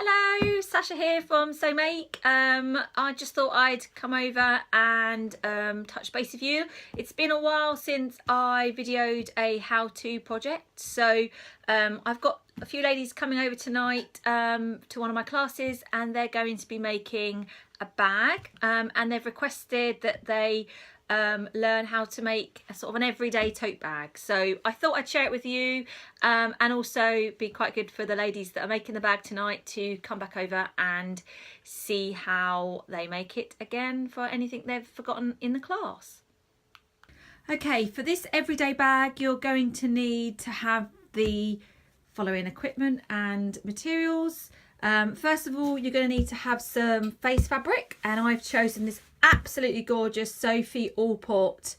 Hello, Sasha here from So Make. I just thought I'd come over and touch base with you. It's been a while since I videoed a how-to project, so I've got a few ladies coming over tonight to one of my classes, and they're going to be making a bag, and they've requested that they learn how to make a sort of an everyday tote bag. So I thought I'd share it with you, and also be quite good for the ladies that are making the bag tonight to come back over and see how they make it again for anything they've forgotten in the class. Okay, for this everyday bag you're going to need to have the following equipment and materials. First of all, you're going to need to have some face fabric, and I've chosen this absolutely gorgeous Sophie Allport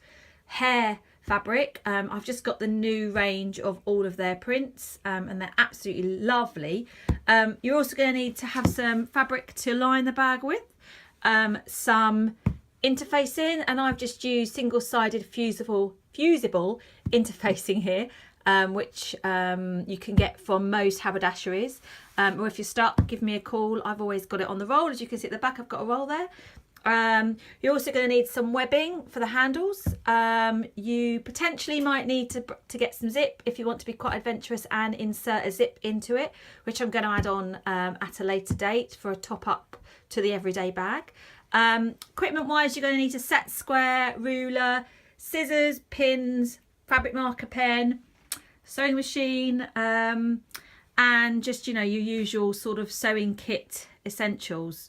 hair fabric. I've just got the new range of all of their prints, and they're absolutely lovely. You're also going to need to have some fabric to line the bag with, some interfacing, and I've just used single-sided fusible interfacing here, which you can get from most haberdasheries, or if you're stuck, give me a call. I've always got it on the roll. As you can see at the back, I've got a roll there. You're also going to need some webbing for the handles. You potentially might need to get some zip if you want to be quite adventurous and insert a zip into it, which I'm going to add on at a later date for a top up to the everyday bag. Equipment wise, you're going to need a set square, ruler, scissors, pins, fabric marker pen, sewing machine, and just, you know, your usual sort of sewing kit essentials.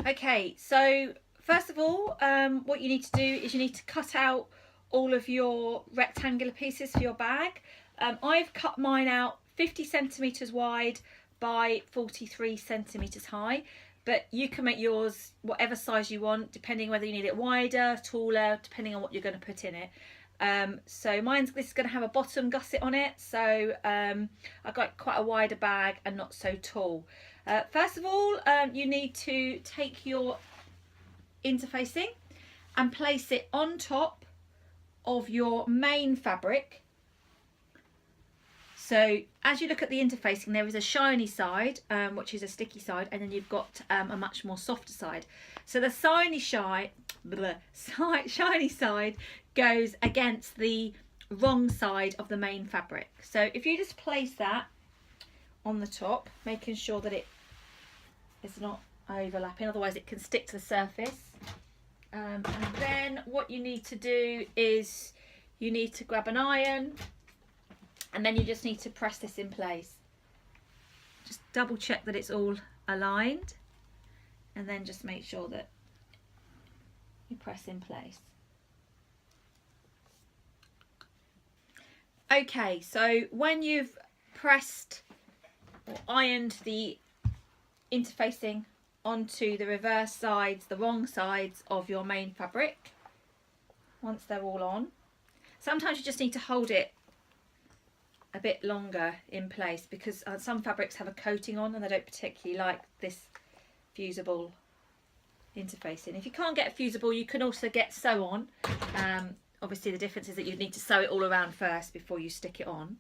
Okay, so first of all, what you need to do is you need to cut out all of your rectangular pieces for your bag. I've cut mine out 50 centimetres wide by 43 centimetres high, but you can make yours whatever size you want, depending whether you need it wider, taller, depending on what you're going to put in it. So this is going to have a bottom gusset on it, so I've got quite a wider bag and not so tall. First of all, you need to take your interfacing and place it on top of your main fabric. So as you look at the interfacing, there is a shiny side, which is a sticky side, and then you've got a much more softer side. So the shiny side goes against the wrong side of the main fabric. So if you just place that on the top, making sure that it is not overlapping, otherwise it can stick to the surface. And then what you need to do is you need to grab an iron, and then you just need to press this in place. Just double check that it's all aligned, and then just make sure that you press in place. Okay, so when you've pressed or ironed the interfacing onto the reverse sides, the wrong sides of your main fabric, once they're all on, sometimes you just need to hold it a bit longer in place, because some fabrics have a coating on and they don't particularly like this fusible interfacing. If you can't get a fusible, you can also get sew on. Obviously the difference is that you need to sew it all around first before you stick it on.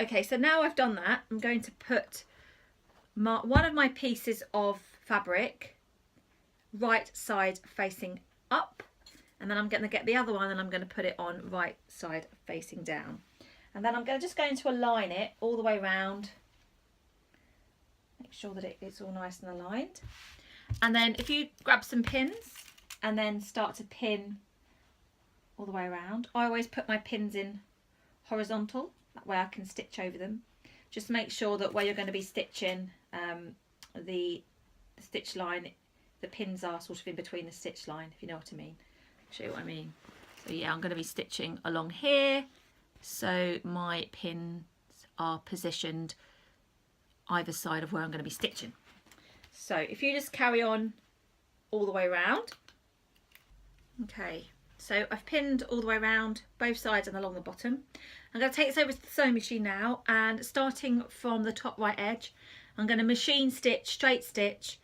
Okay, so now I've done that, I'm going to put one of my pieces of fabric right side facing up, and then I'm going to get the other one and I'm going to put it on right side facing down. And then I'm just going to align it all the way around, make sure that it's all nice and aligned. And then if you grab some pins and then start to pin all the way around, I always put my pins in horizontal, that way I can stitch over them. Just make sure that where you're going to be stitching the stitch line, the pins are sort of in between the stitch line, if you know what I mean. I'll show you what I mean. So yeah, I'm going to be stitching along here, so my pins are positioned either side of where I'm going to be stitching. So if you just carry on all the way around. Okay, so I've pinned all the way around both sides and along the bottom. I'm going to take this over to the sewing machine now, and starting from the top right edge, I'm going to machine stitch, straight stitch,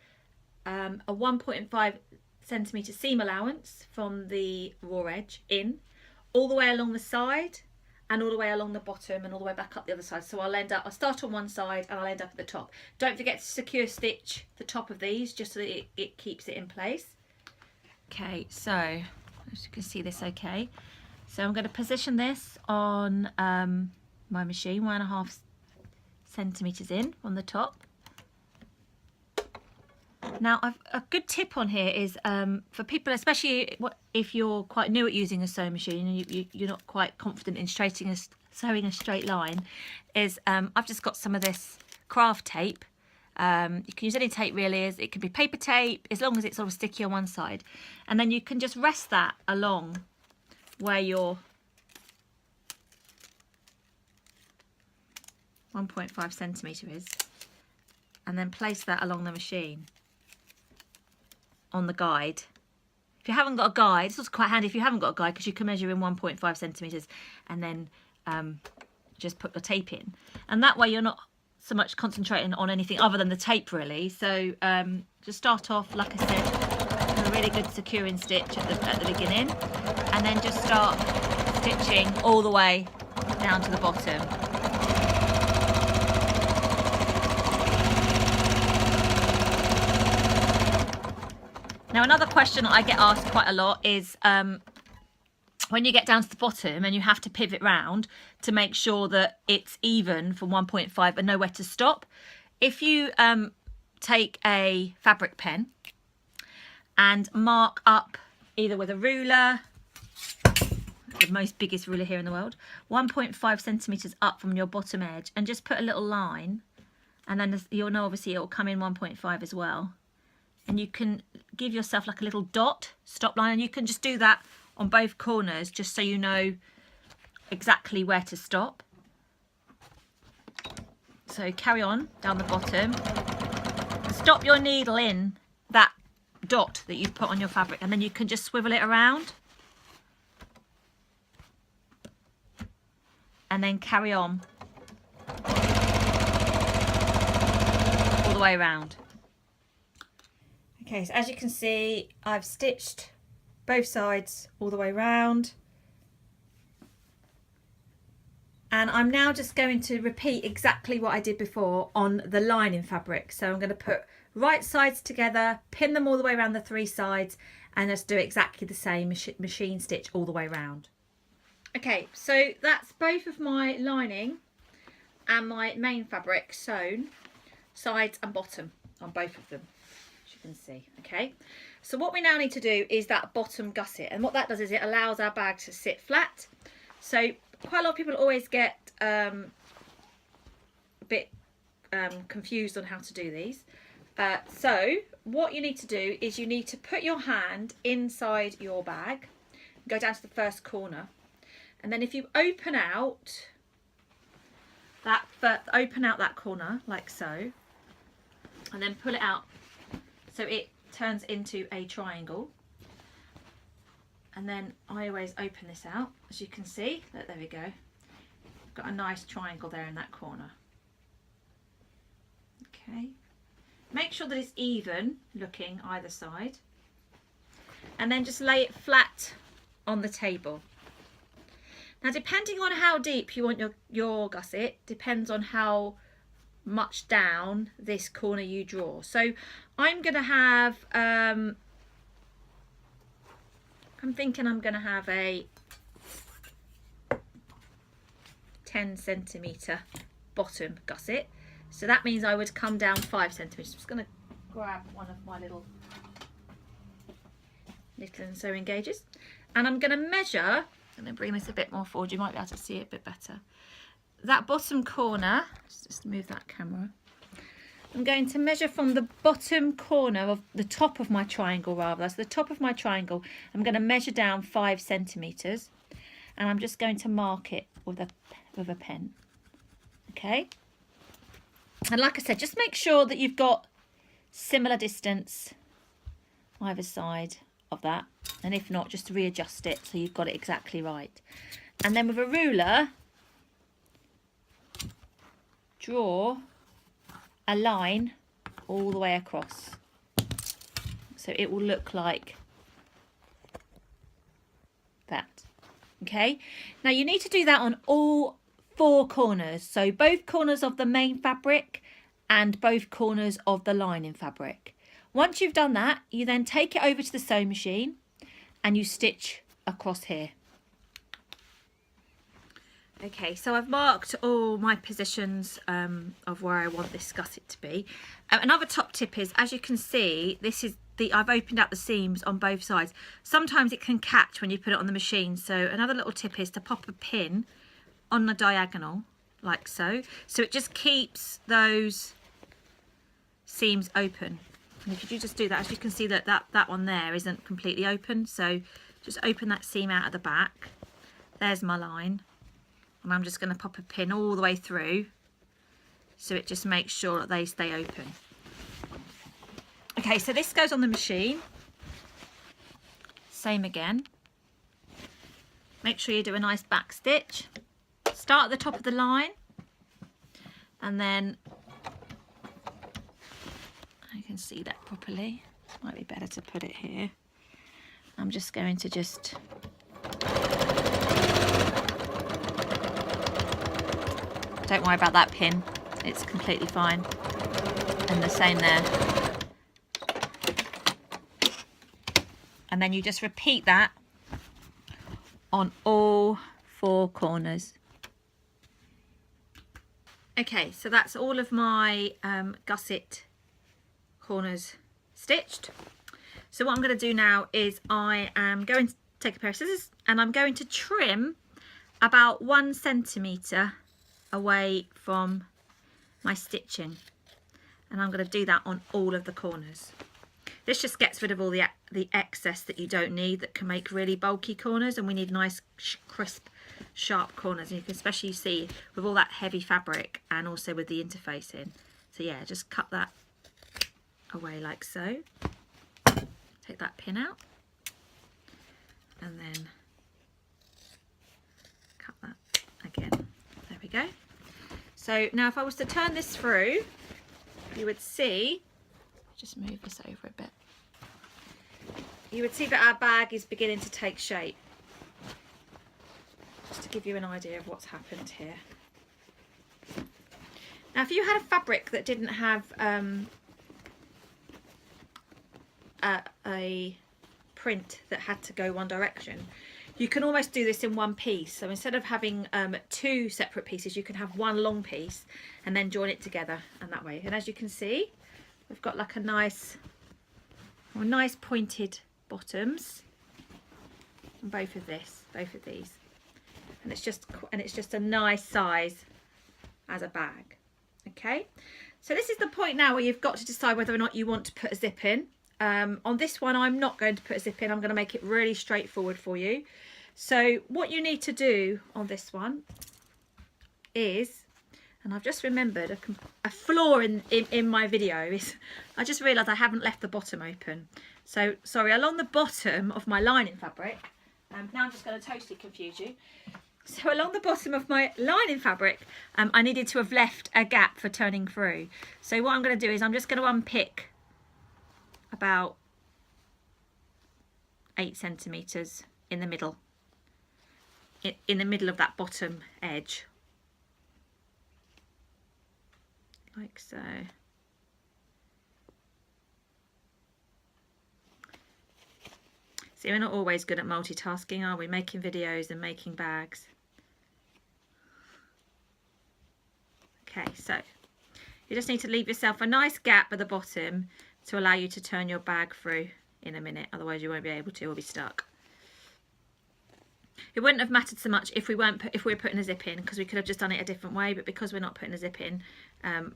a 1.5 centimetre seam allowance from the raw edge in, all the way along the side, and all the way along the bottom and all the way back up the other side. So I'll start on one side and I'll end up at the top. Don't forget to secure stitch the top of these just so that it keeps it in place. Okay, so as you can see this okay. So I'm going to position this on my machine, 1.5 centimetres in on the top. Now, a good tip on here is for people, especially if you're quite new at using a sewing machine and you're not quite confident in sewing a straight line, is I've just got some of this craft tape. You can use any tape really. It could be paper tape, as long as it's sort of sticky on one side. And then you can just rest that along where your 1.5 centimetre is, and then place that along the machine on the guide. If you haven't got a guide, it's also quite handy if you haven't got a guide, because you can measure in 1.5 centimetres and then just put your tape in, and that way you're not so much concentrating on anything other than the tape really. So just start off, like I said, with a really good securing stitch at the beginning, and then just start stitching all the way down to the bottom. Now, another question I get asked quite a lot is when you get down to the bottom and you have to pivot round to make sure that it's even from 1.5 and nowhere to stop. If you take a fabric pen and mark up either with a ruler, the most biggest ruler here in the world, 1.5 centimetres up from your bottom edge, and just put a little line, and then you'll know obviously it will come in 1.5 as well. And you can give yourself like a little dot stop line, and you can just do that on both corners just so you know exactly where to stop. So carry on down the bottom, stop your needle in that dot that you've put on your fabric, and then you can just swivel it around and then carry on all the way around. Okay, so as you can see, I've stitched both sides all the way round, and I'm now just going to repeat exactly what I did before on the lining fabric. So I'm going to put right sides together, pin them all the way around the 3 sides, and just do exactly the same, machine stitch all the way around. Okay, so that's both of my lining and my main fabric sewn, sides and bottom on both of them. See. Okay, so what we now need to do is that bottom gusset, and what that does is it allows our bag to sit flat. So quite a lot of people always get a bit confused on how to do these. So what you need to do is you need to put your hand inside your bag, go down to the first corner, and then if you open out that corner like so, and then pull it out so it turns into a triangle. And then I always open this out, as you can see. Look, there we go. Got a nice triangle there in that corner. Okay. Make sure that it's even looking either side. And then just lay it flat on the table. Now, depending on how deep you want your gusset, depends on how much down this corner you draw. So I'm going to have, I'm thinking I'm going to have a 10 centimetre bottom gusset. So that means I would come down 5 centimetres. I'm just going to grab one of my little sewing gauges, and I'm going to measure, and then bring this a bit more forward, you might be able to see it a bit better. That bottom corner, just move that camera, I'm going to measure from the bottom corner of the top of my triangle, rather, so the top of my triangle, I'm going to measure down 5 centimetres, and I'm just going to mark it with a pen. Okay, and like I said, just make sure that you've got similar distance either side of that, and if not, just readjust it so you've got it exactly right. And then with a ruler, draw a line all the way across, so it will look like that. Okay, now you need to do that on all 4 corners, so both corners of the main fabric and both corners of the lining fabric. Once you've done that, you then take it over to the sewing machine and you stitch across here. Okay, so I've marked all my positions of where I want this gusset to be. Another top tip is, as you can see, this is I've opened up the seams on both sides. Sometimes it can catch when you put it on the machine, so another little tip is to pop a pin on the diagonal like so, so it just keeps those seams open. And if you just do that, as you can see that one there isn't completely open, so just open that seam out of the back. There's my line, and I'm just going to pop a pin all the way through so it just makes sure that they stay open. Okay, so this goes on the machine. Same again. Make sure you do a nice back stitch. Start at the top of the line, and then I can see that properly. Might be better to put it here. I'm just going to don't worry about that pin, it's completely fine. And the same there. And then you just repeat that on all 4 corners. Okay, so that's all of my gusset corners stitched. So what I'm going to do now is I am going to take a pair of scissors and I'm going to trim about 1 centimetre away from my stitching, and I'm going to do that on all of the corners. This just gets rid of all the excess that you don't need, that can make really bulky corners, and we need nice crisp sharp corners, and you can especially see with all that heavy fabric and also with the interfacing. So yeah, just cut that away like so. Take that pin out and then cut that again. There we go. So now if I was to turn this through, you would see, just move this over a bit, you would see that our bag is beginning to take shape. Just to give you an idea of what's happened here. Now if you had a fabric that didn't have a print that had to go one direction, you can almost do this in one piece. So instead of having 2 separate pieces, you can have one long piece and then join it together, and that way. And as you can see, we've got like a nice pointed bottoms on both of these, and it's just a nice size as a bag. Okay, so this is the point now where you've got to decide whether or not you want to put a zip in. On this one I'm not going to put a zip in, I'm going to make it really straightforward for you. So what you need to do on this one is, and I've just remembered a flaw in my video, is I just realised I haven't left the bottom open. So sorry, along the bottom of my lining fabric, now I'm just going to totally confuse you. So along the bottom of my lining fabric, I needed to have left a gap for turning through. So what I'm going to do is I'm just going to unpick about 8 centimetres in the middle, in the middle of that bottom edge, like so. See, we're not always good at multitasking, are we? Making videos and making bags. Okay, so you just need to leave yourself a nice gap at the bottom to allow you to turn your bag through in a minute, otherwise you won't be able to, or be stuck. It wouldn't have mattered so much if we were putting a zip in, because we could have just done it a different way, but because we're not putting a zip in,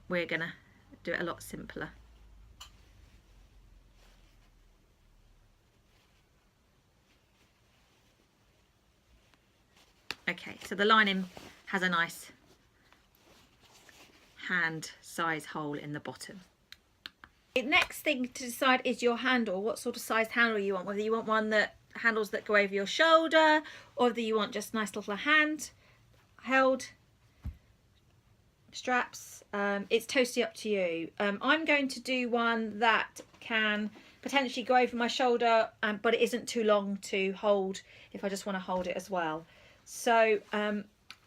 we're gonna do it a lot simpler. Okay, so the lining has a nice hand size hole in the bottom. The next thing to decide is your handle, what sort of size handle you want, whether you want one that handles that go over your shoulder, or whether you want just nice little hand held straps. It's totally up to you. I'm going to do one that can potentially go over my shoulder, but it isn't too long to hold if I just want to hold it as well. So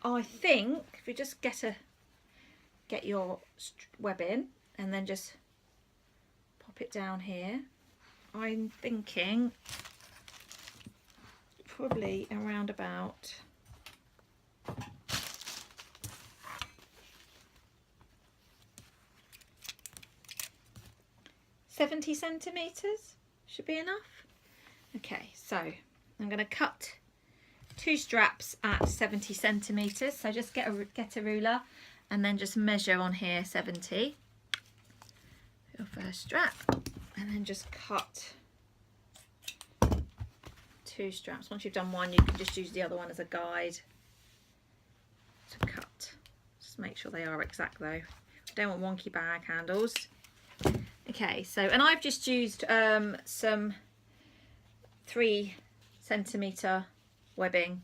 I think if you just get your web in and then just pop it down here, I'm thinking probably around about 70 centimeters should be enough. Okay, so I'm going to cut 2 straps at 70 centimeters. So just get a ruler and then just measure on here 70. Your first strap, and then just cut 2 straps. Once you've done one, you can just use the other one as a guide to cut. Just make sure they are exact though. You don't want wonky bag handles. Okay, so, and I've just used some 3 centimeter webbing,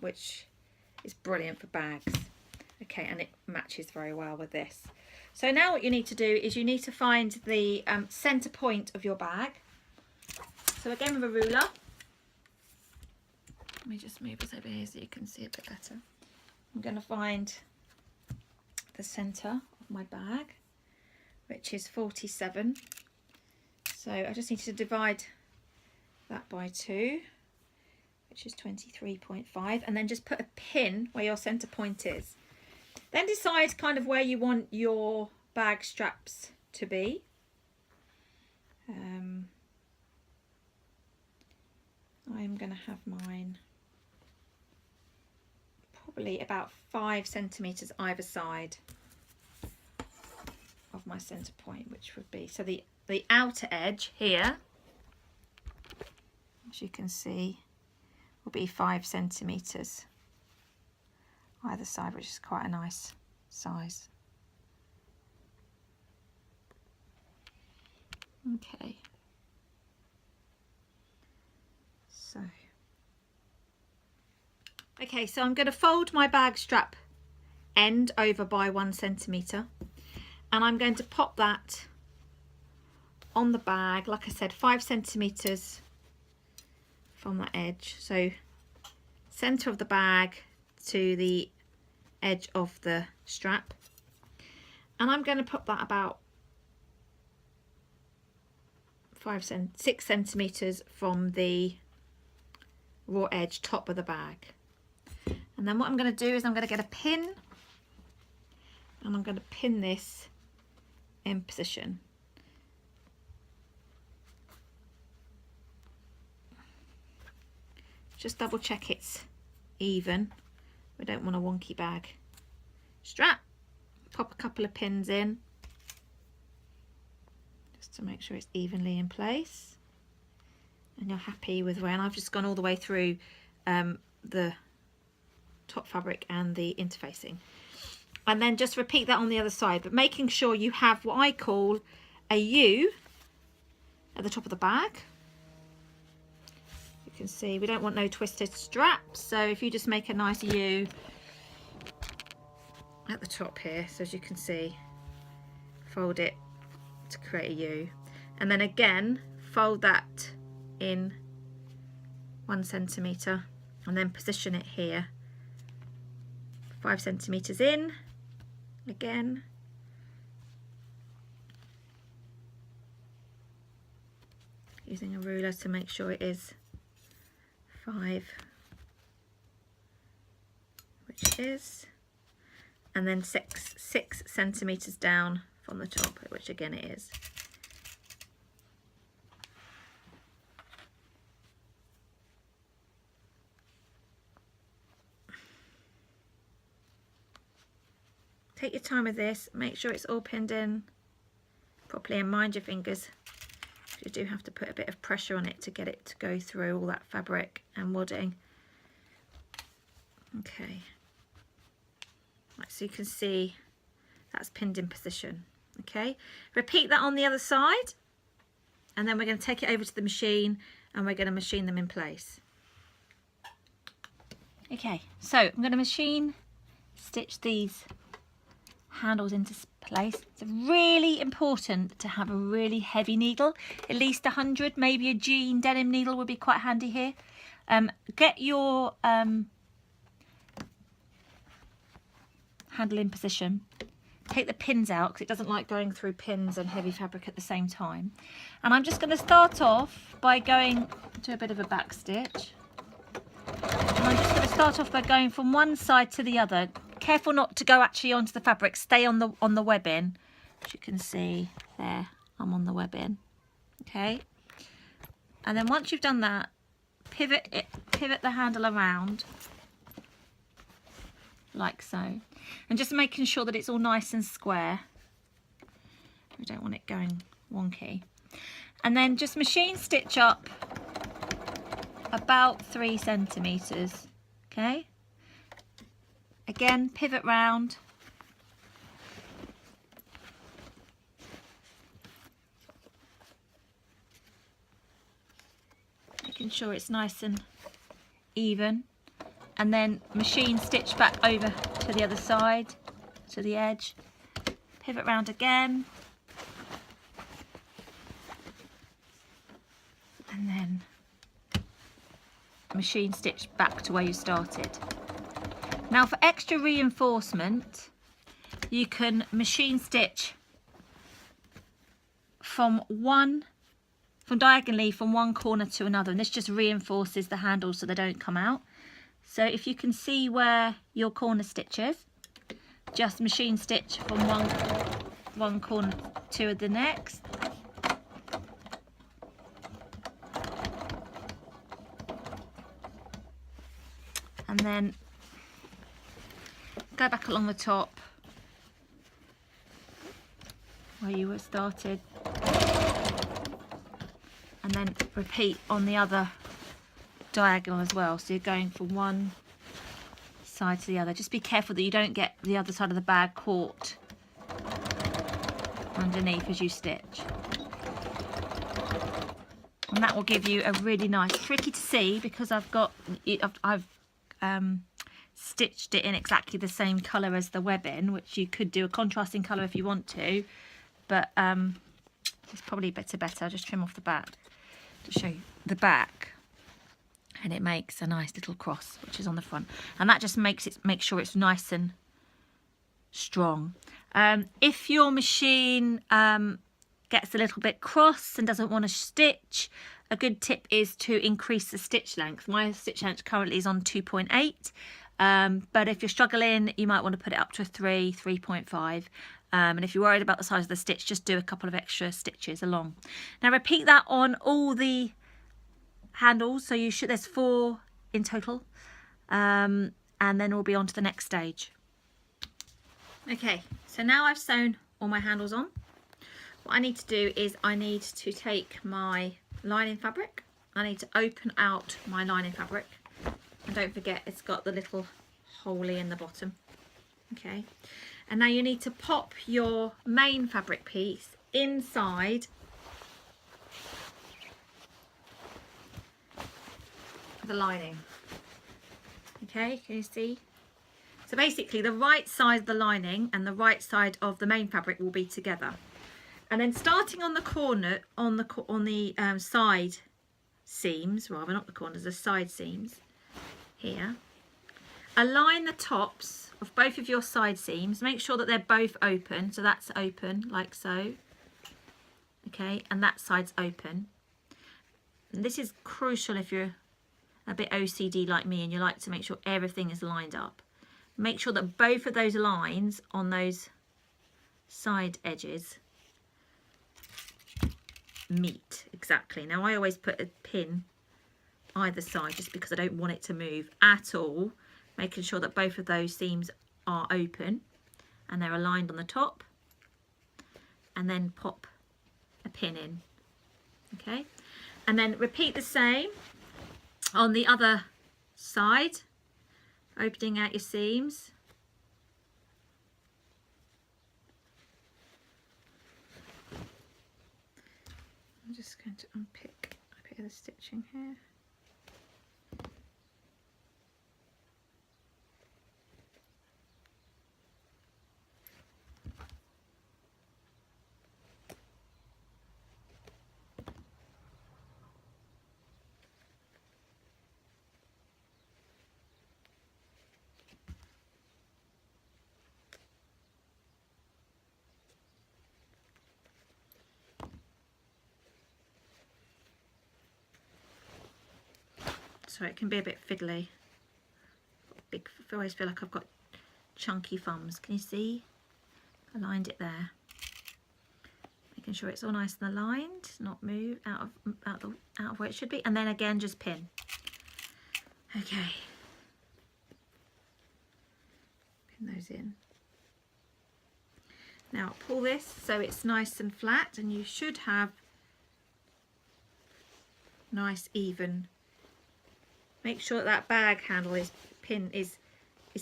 which is brilliant for bags. Okay, and it matches very well with this. So now what you need to do is you need to find the center point of your bag. So again with a ruler, let me just move this over here so you can see a bit better. I'm going to find the center of my bag, which is 47. So I just need to divide that by 2, which is 23.5, and then just put a pin where your center point is. Then decide kind of where you want your bag straps to be. I'm going to have mine probably about 5 centimeters either side of my center point, which would be, so the outer edge here, as you can see, will be 5 centimeters either side, which is quite a nice size. Okay, so I'm going to fold my bag strap end over by 1 centimeter, and I'm going to pop that on the bag, like I said, 5 centimeters from that edge. So center of the bag to the edge of the strap, and I'm going to put that about 6 centimeters from the raw edge top of the bag. And then what I'm going to do is I'm going to get a pin, and I'm going to pin this in position. Just double check it's even. We don't want a wonky bag strap. Pop a couple of pins in just to make sure it's evenly in place, and you're happy with where. And I've just gone all the way through the top fabric and the interfacing, and then just repeat that on the other side, but making sure you have what I call a U at the top of the bag. You can see we don't want no twisted straps, so if you just make a nice U at the top here, so as you can see, fold it to create a U, and then again fold that in 1 centimeter, and then position it here, 5 centimeters in again, using a ruler to make sure it is 5, which it is, and then 6 centimeters down from the top, which again it is. Take your time with this, make sure it's all pinned in properly, and mind your fingers. You do have to put a bit of pressure on it to get it to go through all that fabric and wadding. Okay, right, so you can see that's pinned in position. Okay, repeat that on the other side, and then we're going to take it over to the machine and we're going to machine them in place. Okay, so I'm going to machine stitch these handles into place. It's really important to have a really heavy needle, at least 100, maybe a jean denim needle would be quite handy here. Get your handle in position. Take the pins out because it doesn't like going through pins and heavy fabric at the same time. And I'm just going to start off by going to a bit of a back stitch. And I'm just going to start off by going from one side to the other. Careful not to go actually onto the fabric. Stay on the webbing. As you can see there, I'm on the webbing. Okay. And then once you've done that, pivot the handle around like so. And just making sure that it's all nice and square. We don't want it going wonky. And then just machine stitch up about 3 centimeters. Okay. Again, pivot round. Making sure it's nice and even. And then machine stitch back over to the other side, to the edge. Pivot round again. And then machine stitch back to where you started. Now for extra reinforcement, you can machine stitch from diagonally from one corner to another, and this just reinforces the handles so they don't come out. So if you can see where your corner stitch is, just machine stitch from one corner to the next. And then go back along the top where you were started. And then repeat on the other diagonal as well. So you're going from one side to the other. Just be careful that you don't get the other side of the bag caught underneath as you stitch. And that will give you a really nice, tricky to see because I've stitched it in exactly the same colour as the webbing, which you could do a contrasting colour if you want to, but it's probably better. I'll just trim off the back to show you the back. And it makes a nice little cross, which is on the front, and that just makes sure it's nice and strong. If your machine gets a little bit cross and doesn't want to stitch, a good tip is to increase the stitch length. My stitch length currently is on 2.8, but if you're struggling, you might want to put it up to 3.5. And if you're worried about the size of the stitch, just do a couple of extra stitches along. Now repeat that on all the handles, so there's 4 in total, and then we'll be on to the next stage. Okay, so now I've sewn all my handles on. What I need to do is I need to take my lining fabric, I need to open out my lining fabric, and don't forget it's got the little holey in the bottom. Okay, and now you need to pop your main fabric piece inside the lining. Okay, can you see? So basically the right side of the lining and the right side of the main fabric will be together, and then starting on the corner, on the side seams, rather not the corners, the side seams here, align the tops of both of your side seams, make sure that they're both open, so that's open like so, okay, and that side's open. And this is crucial if you're a bit OCD like me and you like to make sure everything is lined up. Make sure that both of those lines on those side edges meet exactly. Now I always put a pin either side just because I don't want it to move at all, making sure that both of those seams are open and they're aligned on the top, and then pop a pin in. Okay, and then repeat the same on the other side, opening out your seams. I'm just going to unpick a bit of the stitching here. so it can be a bit fiddly. I always feel like I've got chunky thumbs. Can you see? I lined it there. Making sure it's all nice and aligned, not move out of where it should be. And then again, just pin. Okay. Pin those in. Now pull this so it's nice and flat, and you should have nice even. Make sure that, that bag handle is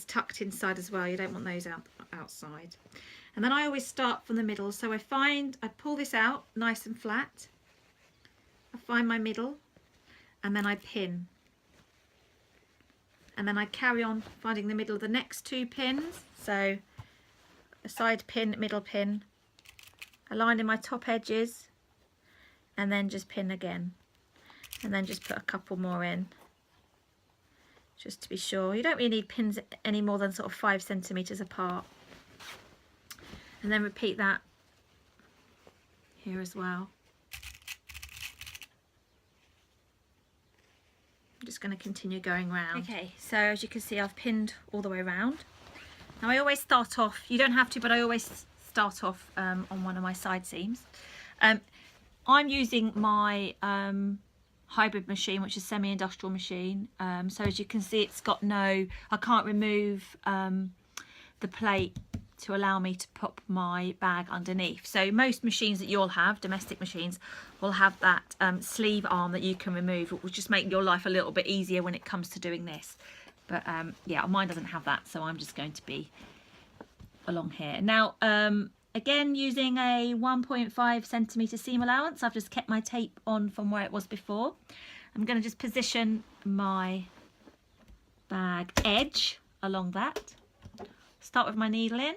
tucked inside as well. You don't want those outside. And then I always start from the middle. So I pull this out nice and flat. I find my middle, and then I pin. And then I carry on finding the middle of the next two pins. So a side pin, middle pin, aligning my top edges, and then just pin again. And then just put a couple more in, just to be sure. You don't really need pins any more than sort of 5 centimeters apart. And then repeat that here as well. I'm just going to continue going round. Okay, so as you can see, I've pinned all the way around. Now I always start off, you don't have to, but I always start off on one of my side seams. I'm using my hybrid machine, which is semi-industrial machine. So as you can see, it's got I can't remove the plate to allow me to pop my bag underneath. So most machines that you'll have, domestic machines, will have that sleeve arm that you can remove. It will just make your life a little bit easier when it comes to doing this. But yeah, mine doesn't have that, so I'm just going to be along here. Now, again, using a 1.5 centimeter seam allowance, I've just kept my tape on from where it was before. I'm going to just position my bag edge along that. Start with my needle in.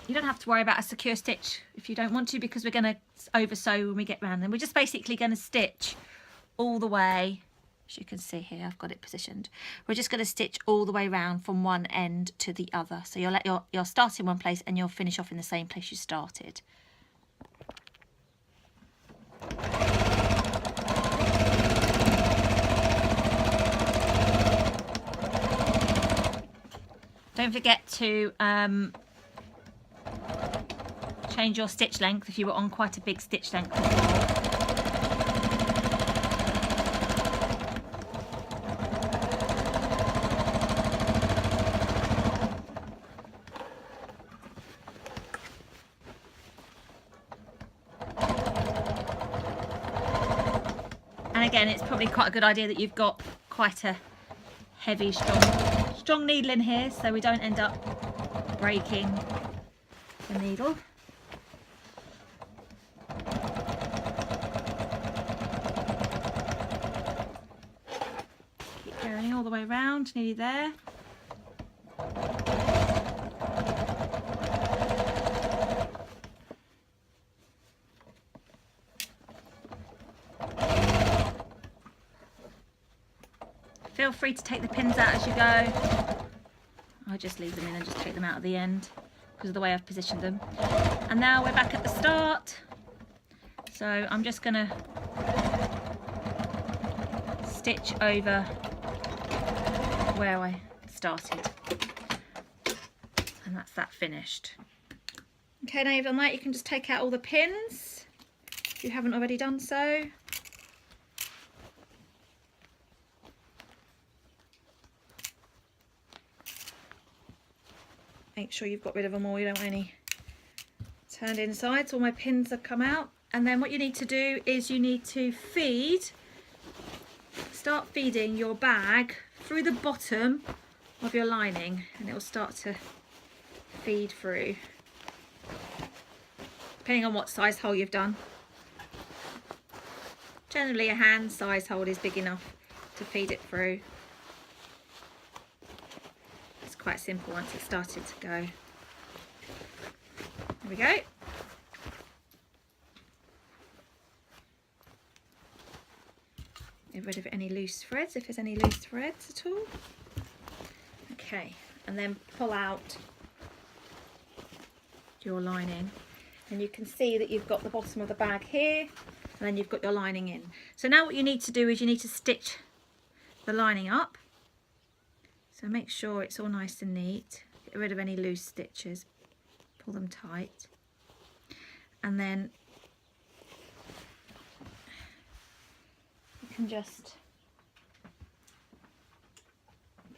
You don't have to worry about a secure stitch if you don't want to, because we're going to over sew when we get round. And we're just basically going to stitch all the way. As you can see here, I've got it positioned. We're just going to stitch all the way round from one end to the other. So you'll start in one place and you'll finish off in the same place you started. Don't forget to change your stitch length if you were on quite a big stitch length before. And again, it's probably quite a good idea that you've got quite a heavy, strong needle in here, so we don't end up breaking the needle. Keep going all the way around, nearly there. Feel free to take the pins out as you go. I just leave them in and just take them out at the end because of the way I've positioned them. And now we're back at the start. So I'm just going to stitch over where I started. And that's that finished. Okay, now you've done that, you can just take out all the pins if you haven't already done so. Make sure you've got rid of them all, you don't want any turned inside, so all my pins have come out. And then what you need to do is you need to start feeding your bag through the bottom of your lining, and it will start to feed through, depending on what size hole you've done. Generally a hand size hole is big enough to feed it through. Quite simple once it started to go. There we go. Get rid of any loose threads, if there's any loose threads at all. Okay, and then pull out your lining. And you can see that you've got the bottom of the bag here, and then you've got your lining in. So now what you need to do is you need to stitch the lining up. So make sure it's all nice and neat. Get rid of any loose stitches. Pull them tight. And then you can just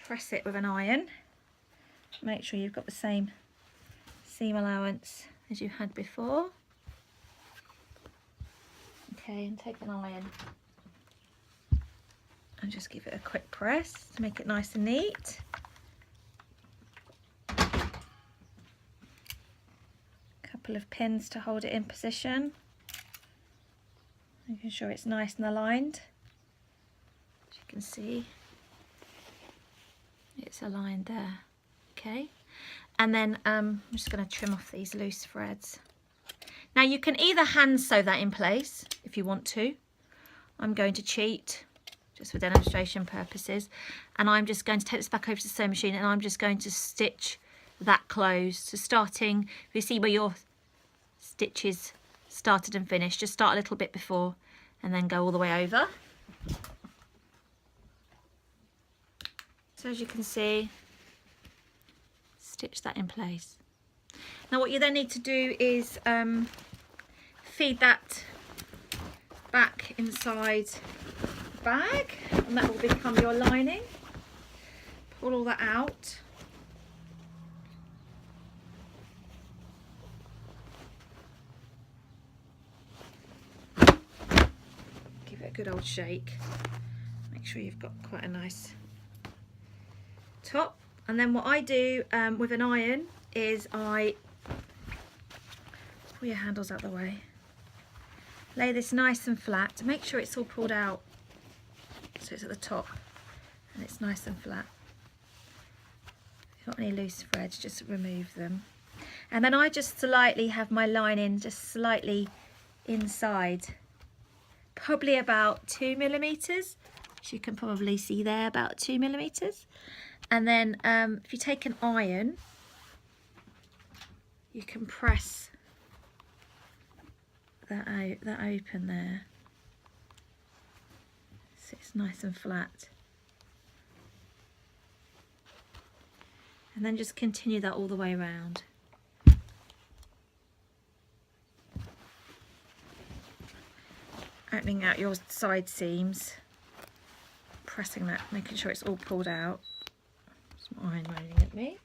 press it with an iron. Make sure you've got the same seam allowance as you had before. Okay, and take an iron and just give it a quick press to make it nice and neat. Couple of pins to hold it in position, making sure it's nice and aligned. As you can see, it's aligned there. Okay, and then I'm just going to trim off these loose threads. Now you can either hand sew that in place if you want to. I'm going to cheat just for demonstration purposes, and I'm just going to take this back over to the sewing machine, and I'm just going to stitch that close. So starting, if you see where your stitches started and finished, just start a little bit before and then go all the way over. So as you can see, stitch that in place. Now what you then need to do is feed that back inside the bag, and that will become your lining. Pull all that out. Give it a good old shake. Make sure you've got quite a nice top. And then what I do with an iron is I pull your handles out of the way. Lay this nice and flat. Make sure it's all pulled out so it's at the top and it's nice and flat. If you've got any loose threads, just remove them. And then I just slightly have my lining just slightly inside, probably about 2 millimeters. As you can probably see there, about 2 millimeters. And then if you take an iron, you can press that open there, so it's nice and flat. And then just continue that all the way around. Opening out your side seams, pressing that, making sure it's all pulled out. Some iron moaning at me.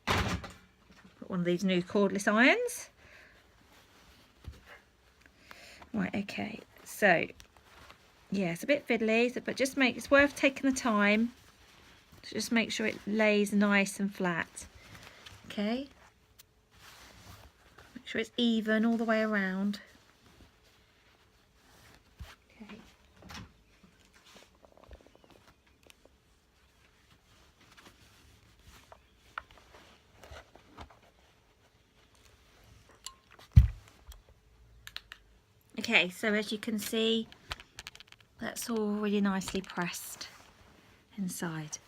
Got one of these new cordless irons. Right, okay, so yeah, it's a bit fiddly, but just it's worth taking the time to just make sure it lays nice and flat. Okay, make sure it's even all the way around. Okay. Okay, so as you can see, that's all really nicely pressed inside.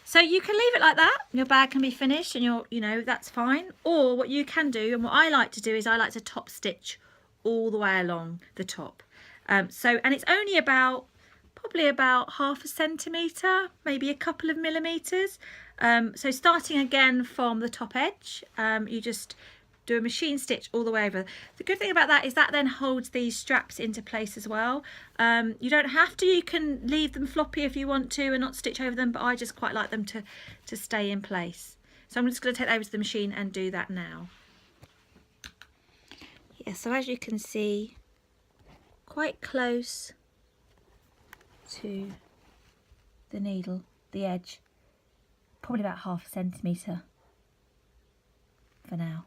So you can leave it like that, your bag can be finished and that's fine. Or what you can do, and what I like to do, is I like to top stitch all the way along the top. And it's only probably about 1/2 centimetre, maybe a couple of millimetres. So starting again from the top edge, you just do a machine stitch all the way over. The good thing about that is that then holds these straps into place as well. You don't have to, you can leave them floppy if you want to and not stitch over them, but I just quite like them to stay in place. So I'm just going to take that over to the machine and do that now. Yeah, so as you can see, quite close to the needle, the edge, probably about 1/2 centimetre for now.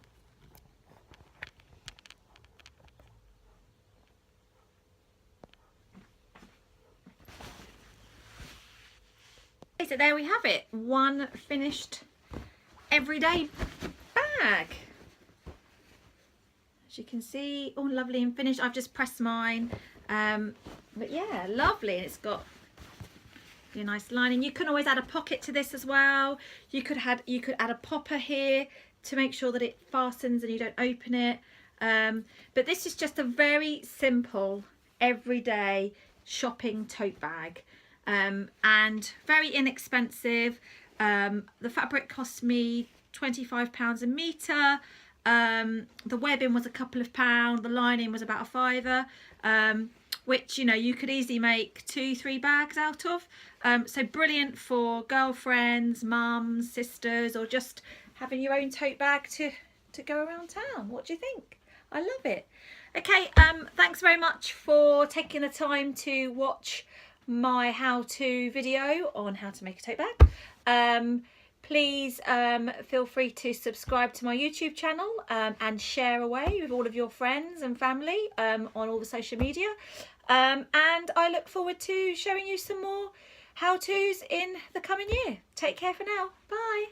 So there we have it, one finished everyday bag. As you can see, all lovely and finished. I've just pressed mine, but yeah, lovely. And it's got a nice lining. You can always add a pocket to this as well. You could add a popper here to make sure that it fastens and you don't open it. But this is just a very simple everyday shopping tote bag, and very inexpensive. The fabric cost me £25 a metre. The webbing was a couple of pounds, the lining was about a fiver, which, you know, you could easily make 2-3 bags out of. So brilliant for girlfriends, mums, sisters, or just having your own tote bag to go around town. What do you think? I love it. Okay, thanks very much for taking the time to watch my how-to video on how to make a tote bag. Please feel free to subscribe to my YouTube channel, and share away with all of your friends and family on all the social media. And I look forward to showing you some more how-tos in the coming year. Take care for now. Bye.